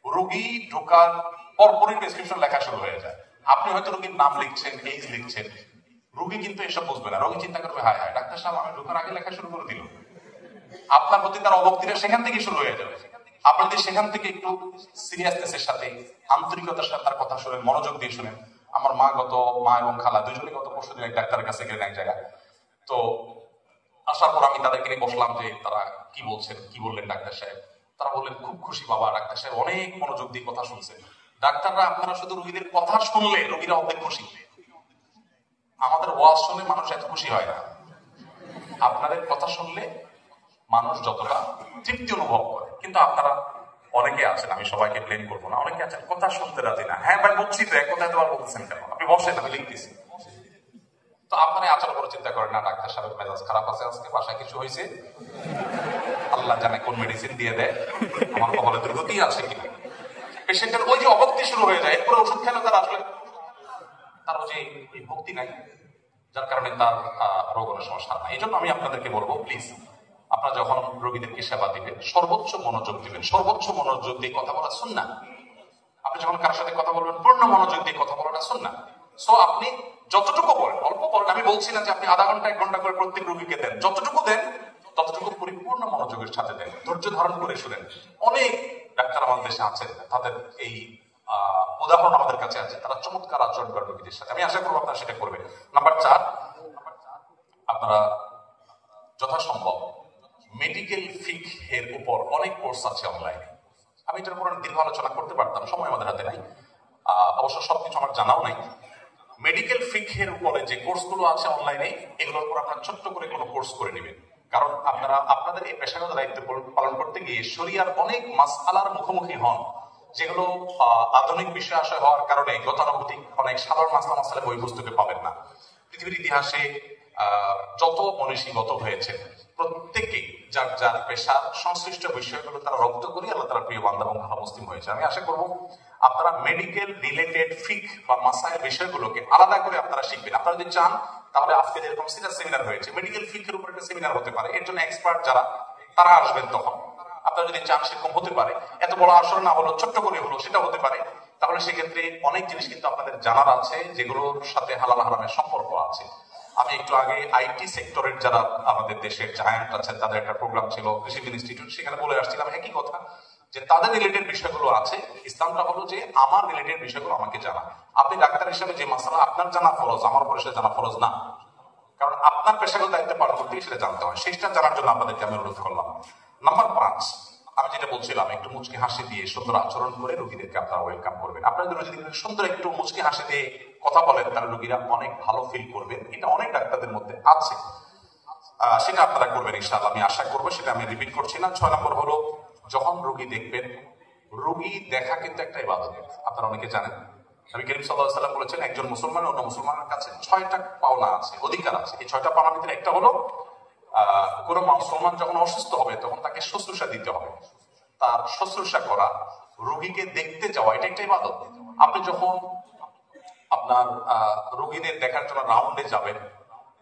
রোগী ঢোকার পরপরই প্রেসক্রিপশন লেখা শুরু হয়ে যায়। আপনি হয়তো রোগীর নাম লিখছেন, এইজ লিখছেন, রোগী কিন্তু এসব বুঝবে না। রোগী চিন্তা করবে হায় হায় ডাক্তার সাহেব আমি ঢোকার আগে লেখা শুরু করে দিল। আপনার প্রতি তার অবক্তিটা সেখান থেকে শুরু হয়ে যাবে। আপনি যদি সেখান থেকে একটু সিরিয়াসনেসের সাথে, আন্তরিকতার সাথে তার কথা শুনেন, মনোযোগ দিয়ে শুনেন। আমার মা এবং খালা দুজনেই গত পরশুদিন এক ডাক্তারের কাছে গেলেন এক জায়গায়। তো আসার পর আমি তাদেরকে নিয়ে বসলাম যে তারা কি বলছেন, কি বললেন ডাক্তার সাহেব। তারা বললেন খুব খুশি বাবা, ডাক্তার সাহেব অনেক মনোযোগ দিয়ে কথা শুনছেন। ডাক্তাররা আপনারা শুধু রোগীদের কথা শুনলে রোগীরা অনেক খুশি। আমাদের ওয়াজ শুনলে মানুষ এত খুশি হয় না, আপনাদের কথা শুনলে মানুষ যতটা তৃপ্তি অনুভব করে। কিন্তু আপনারা অনেকে আছেন, আমি সবাইকে ব্লেম করবো না, অনেকে আছেন কথা শুনতে রাজি না। হ্যাঁ ভাই বলছি তো, এক কথা এতবার বলতেছেন কেন, আপনি বসেন আমি লিখতেছি। তো আপনারা আচরণ করে চিন্তা করেন না ডাক্তার সাহেবের মেজাজ খারাপ আছে, আজকে বাসায় কিছু হয়েছে। আল্লাহ জানে কোন মেডিসিন দিয়ে দেয়, আমার কপালে দুর্গতি আছে কিনা। পেশেন্টের ওই যে অভক্তি শুরু হয়ে যায়, এরপরে ওষুধ খেলে তার আসলে তার যে এই ভক্তি নাই, যার কারণে তার রোগের সমস্যা নাই। এই জন্য আমি আপনাদেরকে বলবো, প্লিজ আপনারা যখন রোগীদেরকে সেবা দিবেন সর্বোচ্চ মনোযোগ দিবেন। সর্বোচ্চ মনোযোগ দিয়ে কথা বলা সুন্নাহ। আপনি যখন কারোর সাথে কথা বলবেন পূর্ণ মনোযোগ দিয়ে কথা বলাটা সুন্নাহ। সো আপনি যতটুকু বলেন, অল্প বলেন, আমি বলছি না যে আপনি আধা ঘন্টা 1 ঘন্টা করে প্রত্যেক রোগীকে দেন, যতটুকু দেন ততটুকু পরিপূর্ণ মনোযোগের সাথে দেন, ধৈর্য ধারণ করে শুনেন। অনেক ডাক্তার আমাদের দেশে আছে, তাদের এই উদাহরণ আমাদের কাছে আছে, তারা চমৎকার আচরণ করে রোগীদের সাথে। আমি আশা করবো আপনারা সেটা করবেন। নাম্বার 4, আপনারা যথাসম্ভব মেডিকেল ফিকহের উপর অনেক কোর্স আছে অনলাইনে। আমি এটার উপর দীর্ঘ আলোচনা করতে পারতাম, সময় আমাদের হাতে নাই, অবশ্য সবকিছু আমার জানাও নাই। মেডিকেল ফিকহের উপরে যে কোর্সগুলো আছে অনলাইনে, এগুলোর উপর আপনারা ছোট্ট করে কোনো কোর্স করে নেবেন। কারণ আপনারা আপনাদের এই পেশাগত দায়িত্ব পালন করতে গিয়ে শরিয়ার অনেক মাসআলার মুখোমুখি হন, যেগুলো আধুনিক বিষয় আশয় হওয়ার কারণে গতানুগতিক অনেক সাধারণ মাসলা বই পুস্তকে পাবেন না। পৃথিবীর ইতিহাসে যত মনীষী গত হয়েছে, প্রত্যেকে যার যার পেশার সংশ্লিষ্ট বিষয়গুলো তারা রপ্ত করি আল্লাহ তাআলার প্রিয় বান্দা এবং ভালো মুসলিম হয়েছে। আমি আশা করবো আপনারা মেডিকেল রিলেটেড ফিক বা মাসাইল বিষয়গুলোকে আলাদা করে আপনারা শিখবেন। আপনারা যদি চান তাহলে আজকে যেরকম সিরিয়াস সেমিনার হয়েছে, মেডিকেল ফিকের উপর একটা সেমিনার হতে পারে, এর জন্য এক্সপার্ট যারা তারা আসবেন। তখন আপনারা যদি চান সেরকম হতে পারে, এত বড় আসর না হলো, ছোট্ট করে হলো, সেটা হতে পারে। তাহলে সেক্ষেত্রে অনেক জিনিস কিন্তু আপনাদের জানার আছে, যেগুলোর সাথে হালাল হারামের সম্পর্ক আছে। আমি একটু আগে আইটি সেক্টরের যারা আমাদের দেশের জায়ান্ট আছেন তাদের একটা প্রোগ্রাম ছিল কৃষি ইনস্টিটিউট, সেখানে বলে আসছিলাম একই কথা, যে তাদের রিলেটেড বিষয়গুলো আছে। ইসলামটা হলো যে আমার রিলেটেড বিষয়গুলো আমাকে জানা। আপনি ডাক্তার হিসেবে যে মাসালা আপনার জানা ফরজ, আমার উপর সেটা জানা ফরজ না, কারণ আপনার পেশাগত দায়িত্ব পালন করতে সেটা জানতে হয়। সেটা জানার জন্য আপনাদেরকে আমি অনুরোধ করলাম। নাম্বার 5, আমি যেটা বলছিলাম, একটু মুচকি হাসি দিয়ে সুন্দর আচরণ করে রোগীদেরকে আপনারা ওয়েলকাম করবেন। আপনারা যদি সুন্দর একটু মুচকি হাসি দিয়ে কথা বলেন, তাহলে রোগীরা অনেক ভালো ফিল করবেন। এটা অনেক ডাক্তারদের মধ্যে আছে, সেটা আপনারা করবেন ইনশাআল্লাহ, আমি আশা করবো। সেটা আমি রিপিট করছি না। 6 নম্বর হলো, যখন রোগী দেখবেন, রোগী দেখা কিন্তু একটা ইবাদত, আপনারা অনেকে জানেন। নবী করিম সাল্লাল্লাহু আলাইহি ওয়াসাল্লাম বলেছেন, একজন মুসলমান অন্য মুসলমানের কাছে 6টা পাওনা আছে, অধিকার আছে। এই 6টা পাওনার ভিতরে একটা হলো কোন মুসলমান যখন অসুস্থ হবে তখন তাকে শুশ্রূষা দিতে হবে। তার শুশ্রূষা করা, রোগীকে দেখতে যাওয়া, এটা একটা ইবাদত। আপনি যখন আপনার রোগীদের দেখার জন্য রাউন্ডে যাবেন,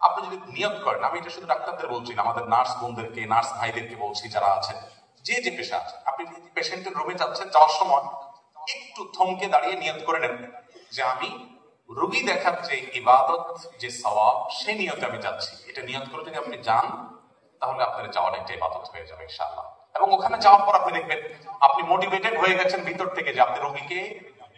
আপনি যদি নিয়ত করেন, আমি এটা শুধু ডাক্তারদের বলছি না, আমাদের নার্স বোনদেরকে, নার্স ভাইদেরকে বলছি যারা আছেন, যে যে পেশা আছে, আপনি পেশেন্টের রুমে যাচ্ছেন, যাওয়ার সময় একটু থমকে দাঁড়িয়ে নিয়ত করে নেন যে আমি রোগী দেখার যে ইবাদত, যে সওয়াব, সেই নিয়তে আমি যাচ্ছি। এটা নিয়ত করে যদি আপনি যান, তাহলে আপনার যাওয়াটা একটা ইবাদত হয়ে যাবে ইনশাআল্লাহ। এবং ওখানে যাওয়ার পর আপনি দেখবেন আপনি মোটিভেটেড হয়ে গেছেন ভিতর থেকে, যে আপনি রোগীকে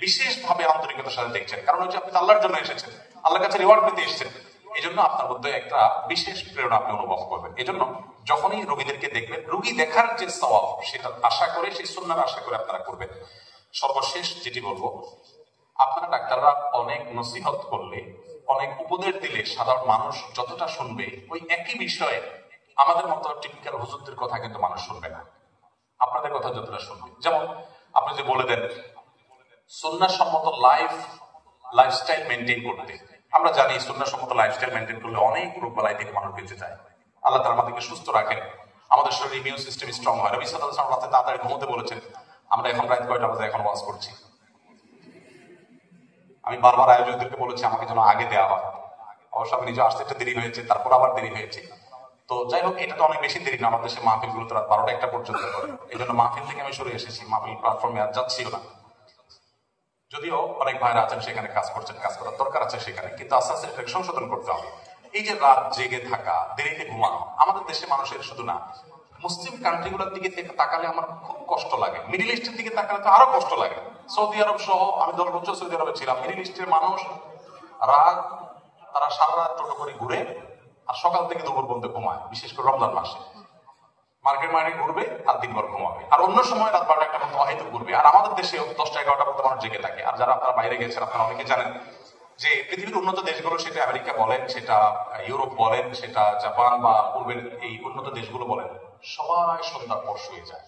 বিশেষভাবে আন্তরিকতার সাথে দেখছেন। কারণ হচ্ছে আপনি আল্লাহর জন্য এসেছেন, আল্লাহর কাছে রিওয়ার্ড পেতে এসেছেন। এই জন্য আপনার মধ্যে একটা বিশেষ প্রেরণা আপনি অনুভব করবেন। এই জন্য যখনই রোগীদেরকে দেখবেন, রোগী দেখার যে সওয়াব, সেটা আশা করে, সেই সুন্নাহর আশা করে আপনারা করবেন। সর্বশেষ যেটি বলবো, আপনারা ডাক্তাররা অনেক নসিহত করলে, অনেক উপদেশ দিলে সাধারণ মানুষ যতটা শুনবে, ওই একই বিষয়ে আমাদের মতো টিপিক্যাল হুজুরদের কথা কিন্তু মানুষ শুনবে না। আপনাদের কথা যতটা শুনবে, যেমন আপনি যে বলে দেন সুন্নাহ সম্মত লাইফস্টাইল মেনটেন করতে। আমরা জানি সুন্নাহ সম্মত লাইফস্টাইল মেনটেন করলে অনেক রোগ বালাই থেকে মানুষ বেঁচে যায়। আল্লাহ তাআলা আমাদেরকে সুস্থ রাখেন, আমাদের শরীর ইমিউন সিস্টেম স্ট্রং হয়। নবী সাল্লাল্লাহু আলাইহি ওয়াসাল্লাম রাতে তাড়াতাড়ি ঘুমোতে বলেছেন। আমরা এখন রাত কয়টা বাজে এখন ওয়াজ করছি? আমি বারবার আয়োজকদেরকে বলেছি আমাকে যেন আগে দেওয়া হয়। অবশ্য আমি নিজে আসতে একটু দেরি হয়েছে, তারপর আবার দেরি হয়েছে। তো যাই হোক, এটা তো অনেক বেশি দেরি না। আমাদের দেশে মাহফিল গুলো তো রাত 12টা-1টা পর্যন্ত করে। এই জন্য মাহফিল থেকে আমি সরে এসেছি, মাহফিল প্ল্যাটফর্মে আর যাচ্ছিও না। যদিও অনেক ভাইরা আছেন সেখানে কাজ করছেন, কাজ করার দরকার আছে সেখানে, কিন্তু আস্তে আস্তে এটাকে সংশোধন করতে হবে। এই যে রাত জেগে থাকা, দেরিতে ঘুমানো, আমাদের দেশে মানুষের শুধু না, মুসলিম কান্ট্রিগুলোর দিকে থেকে তাকালে আমার খুব কষ্ট লাগে। মিডিল ইস্টের দিকে তাকালে তো আরো কষ্ট লাগে। সৌদি আরব সহ, আমি 10 বছর সৌদি আরবে ছিলাম, মিডিল ইস্টের মানুষ রাত, তারা সারা রাত টোটো করে ঘুরে আর সকাল থেকে দুপুর পর্যন্ত ঘুমায়, বিশেষ করে রমজান মাসে। মার্কেট ঘুরবে আর দিনভর ঘুমাবে, আর অন্য সময় রাত 12টা-1টা পর্যন্ত অহেতুক ঘুরবে। আর আমাদের দেশে 10টা-11টা পর্যন্ত মানুষ জেগে থাকে। আর যারা আপনারা বাইরে গেছেন, আপনারা অনেকে জানেন যে পৃথিবীর উন্নত দেশগুলো, সেটা আমেরিকা বলেন, সেটা ইউরোপ বলেন, সেটা জাপান বা পূর্বের এই উন্নত দেশগুলো বলেন, সবাই সন্ধ্যার পর শুয়ে যায়,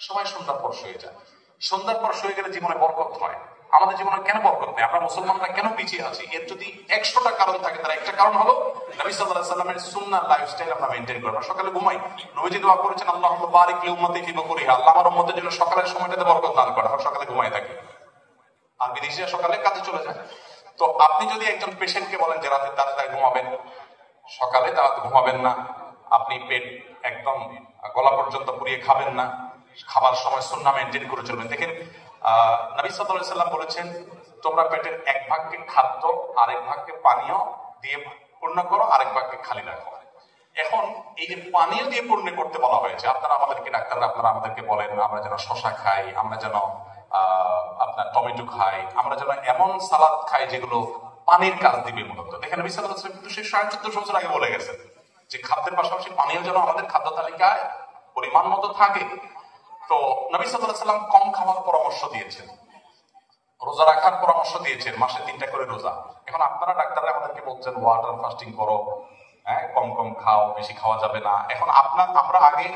সবাই সন্ধ্যার পর শুয়ে যায়। সন্ধ্যার পর শুয়ে গেলে জীবনে বরকত হয়। আমাদের জীবনে কেন বরকত নেই? আমরা মুসলমানরা কেন পিছিয়ে আছি? এর যদি 100টা কারণ থাকে, তার একটা কারণ হলো নবী সাল্লাল্লাহু আলাইহি সাল্লামের সুন্নাহ লাইফস্টাইল আমরা মেইনটেইন করি। আমরা সকালে ঘুমাই, নবীজি দোয়া করেছেন আল্লাহুম্মা বারিক লি উম্মতি ফি বুকুরিহা, আল্লাহ আমার উম্মতের জন্য সকালের সময়টাতে বরকত দান করে। আমরা সকালে ঘুমাই থাকি, আর বিদেশিরা সকালে কাজে চলে যায়। তো আপনি যদি একজন পেশেন্টকে বলেন যে রাতে তাড়াতাড়ি ঘুমাবেন, সকালে তাড়াতাড়ি ঘুমাবেন না, আপনি পেট একদম গলা পর্যন্ত পুড়িয়ে খাবেন না, খাবার সময় সুন্নাহ মেইনটেইন করে চলবেন। দেখেন নবী সাল্লাল্লাহু আলাইহি সাল্লাম বলেছেন তোমরা পেটের এক ভাগকে খাদ্য, আরেক ভাগকে পানীয় দিয়ে পূর্ণ করো, আরেক ভাগকে খালি রাখো। এখন এই যে পানীয় দিয়ে পূর্ণ করতে বলা হয়েছে, আপনারা আমাদেরকে ডাক্তাররা আপনারা আমাদেরকে বলেন আমরা যেন শশা খাই, আমরা যেন আপনার টমেটো খাই, আমরা যেন এমন সালাদ খাই যেগুলো পানির কাজ দিবে মূলত। দেখেন নবী সাল্লাল্লাহু আলাইহি ওয়াসাল্লাম কিন্তু 1450 বছর আগে বলে গেছেন যে খাদ্যের পাশাপাশি পানীয় যেন আমাদের খাদ্য তালিকায় পরিমাণ মতো থাকে। তো নবী সাল্লাল্লাহু আলাইহি ওয়াসাল্লাম কম খাওয়ার পরামর্শ দিয়েছেন, রোজা রাখার পরামর্শ দিয়েছেন, মাসে 3টা করে রোজা। এখন আপনারা ডাক্তাররা আমাদেরকে বলছেন ওয়াটার ফাস্টিং করো, কম কম খাও, বেশি খাওয়া যাবে না। এখন আমরা আগে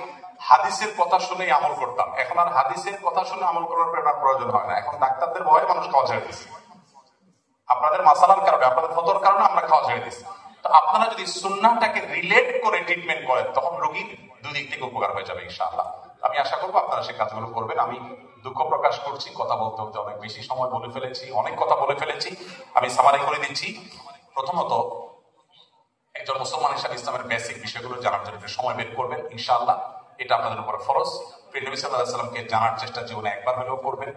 হাদিসের কথা শুনেই আমল করতাম, এখন আর হাদিসের কথা শুনে আমল করার প্রয়োজন হয় না। এখন ডাক্তারদের ভয়ে মানুষ খাওয়া ছেড়ে দিচ্ছে, আপনাদের মাসালার কারণে, আপনাদের ফতোয়ার কারণে আমরা খাওয়া ছেড়ে দিচ্ছি। তো আপনারা যদি সুন্নাহটাকে রিলেট করে ট্রিটমেন্ট করেন, তখন রোগীর দুই দিক থেকে উপকার হয়ে যাবে ইনশাআল্লাহ। আমি আশা করবো আপনারা সেই কাজগুলো করবেন। আমি দুঃখ প্রকাশ করছি, কথা বলতে বলতে অনেক বেশি সময় বলে ফেলেছি, অনেক কথা বলে ফেলেছি। আমি সামারি করে দিচ্ছি। প্রথমত, একজন মুসলমান হিসাবে ইসলামের বেসিক বিষয়গুলো জানার জন্য সময় বের করবেন ইনশাআল্লাহ, এটা আপনাদের উপর ফরজ। প্রিয় নবী সাল্লাল্লাহু আলাইহি ওয়াসাল্লামকে জানার চেষ্টা জীবনে একবার হলেও করবেন।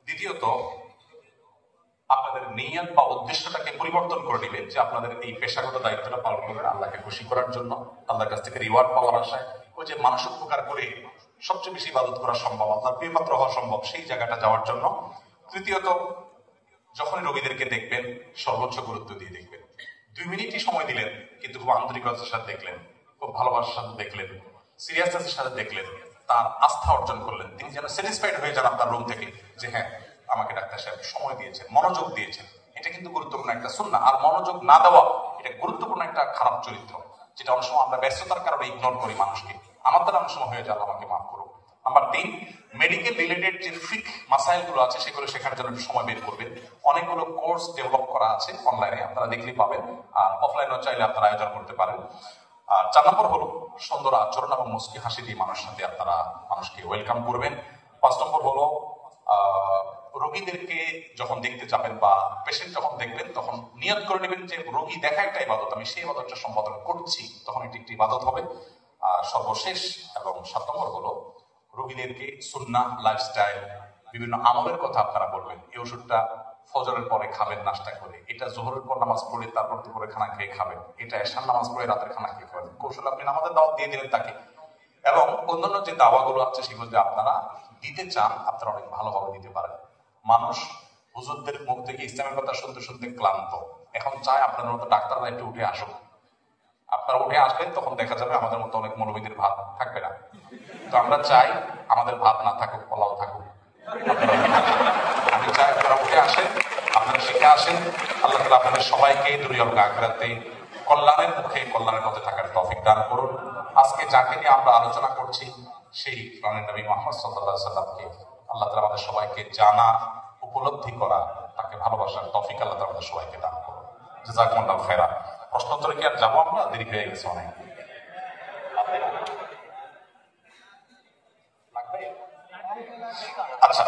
দ্বিতীয়ত, আপনাদের নিয়ত বা উদ্দেশ্যটাকে পরিবর্তন করে নেবেন, যে আপনাদের এই পেশাগত দায়িত্বটা পালন করবেন আল্লাহকে খুশি করার জন্য, আল্লাহর কাছ থেকে রিওয়ার্ড পাওয়ার আশায়। ওই যে মানুষ উপকার করে সবচেয়ে বেশি ইবাদত করা সম্ভব, আল্লাহর প্রিয়পাত্র হওয়া সম্ভব, সেই জায়গাটা যাওয়ার জন্য। তৃতীয়ত, যখনই রোগীদেরকে দেখবেন সর্বোচ্চ গুরুত্ব দিয়ে দেখবেন। 2 মিনিটই সময় দিলেন, কিন্তু খুব আন্তরিকতার সাথে দেখলেন, খুব ভালোবাসার সাথে দেখলেন, সিরিয়াসনেসের সাথে দেখলেন, তার আস্থা অর্জন করলেন। তিনি যেন স্যাটিসফাইড হয়ে যান আপনার রুম থেকে, যে হ্যাঁ আমাকে ডাক্তার সাহেব সময় দিয়েছেন, মনোযোগ দিয়েছেন। এটা কিন্তু গুরুত্বপূর্ণ একটা সুন্নাহ। আর মনোযোগ না দেওয়া এটা গুরুত্বপূর্ণ একটা খারাপ চরিত্র, যেটা অনেক সময় আমরা ব্যস্ততার কারণে ইগনোর করি মানুষকে। আমার দ্বারা অনেক সময় হয়ে যায়, আমাকে মাফ করুন। নাম্বার 3, মেডিকেল রিলেটেড যে ফিক মাসাইল গুলো আছে সেগুলো শেখার জন্য সময় বের করবেন। অনেকগুলো কোর্স ডেভেলপ করা আছে অনলাইনে, আপনারা দেখলেই পাবেন, আর অফলাইনেও চাইলে আপনারা আয়োজন করতে পারেন। আর 4 নম্বর হলো সুন্দর আচরণ এবং মুস্কি হাসি দিয়ে মানুষের সাথে আপনারা মানুষকে ওয়েলকাম করবেন। 5 নম্বর হলো রোগীদেরকে যখন দেখতে যাবেন বা পেশেন্ট যখন দেখবেন, তখন নিয়ত করে নেবেন যে রোগী দেখা একটা ইবাদত, আমি সেই ইবাদতটা সম্পাদন করছি, তখন এটি একটি ইবাদত হবে। আর সর্বশেষ এবং 7 নম্বর হলো রোগীদেরকে সুন্নাহ লাইফস্টাইল বিভিন্ন আমলের কথা আপনারা বলবেন। এই ওষুধটা ফজরের পরে খাবেন নাস্তা করে, এটা জোহরের পর নামাজ পড়ে তারপর দুপুরে খানা খেয়ে খাবেন, এটা এশার নামাজ পড়ে রাতের খানা খেয়ে খাবেন। কৌশল আপনি নামাজের দাওয়াত দিয়ে দিলেন তাকে, এবং অন্যান্য যে দাওয়াগুলো আছে সেগুলো যদি আপনারা দিতে চান, আপনারা অনেক ভালোভাবে দিতে পারেন। মানুষ হুজুরদের মুখ থেকে ইসলামের কথা শুনতে শুনতে ক্লান্ত, এখন চায় আপনাদের মতো ডাক্তাররা একটু উঠে আসুক। আপনারা উঠে আসবেন, তখন দেখা যাবে আমাদের মতো অনেক মৌলবীদের ভাত থাকবে না। তো আমরা চাই আমাদের ভাত না থাকুক, পোলাও থাকুক। আমি চাই আপনারা উঠে আসেন, আপনারা শিখে আসেন। আল্লাহ তাআলা আপনাদের সবাইকে দুনিয়া ও আখিরাতে কল্যাণের মুখে কল্যাণের পথে থাকার তৌফিক দান করুন। আজকে যাকে নিয়ে আমরা আলোচনা করছি, সেই প্রাণের নবী মুহাম্মদ সাল্লাল্লাহু আলাইহি ওয়াসাল্লামকে আল্লাহ তাআলা আমাদের সবাইকে জানা, উপলব্ধি করা, তাকে ভালোবাসার তৌফিক আল্লাহ তাআলা আমাদের সবাইকে দান করুন। জাযাকুমুল্লাহু খায়রা। প্রশ্নোত্তরে কি আর যাবো? আমরা দেরি হয়ে গেছে অনেক। আচ্ছা,